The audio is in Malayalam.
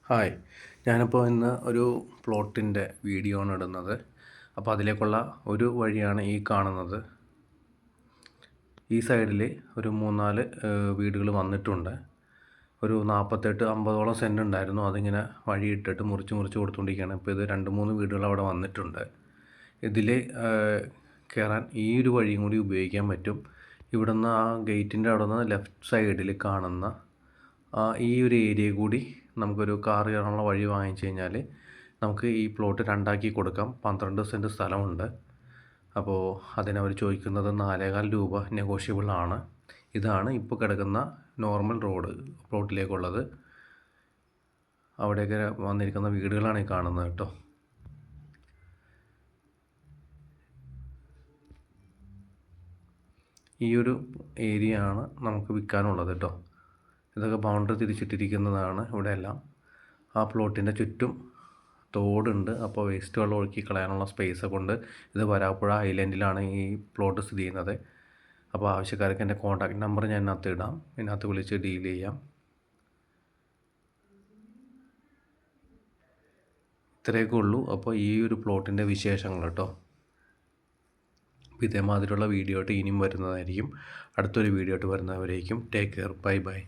ഹായ്, ഞാനിപ്പോൾ ഇന്ന് ഒരു പ്ലോട്ടിൻ്റെ വീഡിയോ ആണ് ഇടുന്നത്. അപ്പോൾ അതിലേക്കുള്ള ഒരു വഴിയാണ് ഈ കാണുന്നത്. ഈ സൈഡിൽ ഒരു 3-4 വീടുകൾ വന്നിട്ടുണ്ട്. ഒരു 48-50ഓളം സെൻറ്റ് ഉണ്ടായിരുന്നു. അതിങ്ങനെ വഴിയിട്ടിട്ട് മുറിച്ച് കൊടുത്തുകൊണ്ടിരിക്കുകയാണ്. ഇപ്പോൾ ഇത് 2-3 വീടുകൾ അവിടെ വന്നിട്ടുണ്ട്. ഇതിൽ കയറാൻ ഈ ഒരു വഴിയും കൂടി ഉപയോഗിക്കാൻ പറ്റും. ഇവിടുന്ന് ആ ഗേറ്റിൻ്റെ അവിടെ നിന്ന് ലെഫ്റ്റ് സൈഡിൽ കാണുന്ന ഈ ഒരു ഏരിയ കൂടി നമുക്കൊരു കാർ കയറാനുള്ള വഴി വാങ്ങിച്ചു കഴിഞ്ഞാൽ നമുക്ക് ഈ പ്ലോട്ട് 2ആക്കി കൊടുക്കാം. 12 സെൻറ്റ് സ്ഥലമുണ്ട്. അപ്പോൾ അതിനവർ ചോദിക്കുന്നത് 4,15 രൂപ നെഗോഷ്യബിൾ ആണ്. ഇതാണ് ഇപ്പോൾ കിടക്കുന്ന നോർമൽ റോഡ് പ്ലോട്ടിലേക്കുള്ളത്. അവിടെയൊക്കെ വന്നിരിക്കുന്ന വീടുകളാണ് ഈ കാണുന്നത് കേട്ടോ. ഈ ഒരു ഏരിയ ആണ് നമുക്ക് വിൽക്കാനുള്ളത് കേട്ടോ. ഇതൊക്കെ ബൗണ്ടറി തിരിച്ചിട്ടിരിക്കുന്നതാണ് ഇവിടെയെല്ലാം. ആ പ്ലോട്ടിൻ്റെ ചുറ്റും തോടുണ്ട്. അപ്പോൾ വേസ്റ്റ് വെള്ളം ഒഴുക്കി കളയാനുള്ള സ്പേസ് കൊണ്ട് ഇത് വരാപ്പുഴ ഐലൻഡിലാണ് ഈ പ്ലോട്ട് സ്ഥിതി ചെയ്യുന്നത്. അപ്പോൾ ആവശ്യക്കാർക്ക് എൻ്റെ കോൺടാക്റ്റ് നമ്പർ ഞാൻ ഇതിനകത്ത് ഇടാം. ഇതിനകത്ത് വിളിച്ച് ഡീൽ ചെയ്യാം. ഇത്രയൊക്കെ ഉള്ളൂ. അപ്പോൾ ഈ ഒരു പ്ലോട്ടിൻ്റെ വിശേഷങ്ങൾ കേട്ടോ. അപ്പോൾ ഇതേമാതിരിയുള്ള വീഡിയോ ആയിട്ട് ഇനിയും വരുന്നതായിരിക്കും. അടുത്തൊരു വീഡിയോ ആയിട്ട് വരുന്നവരേക്കും ടേക്ക് കെയർ. ബൈ.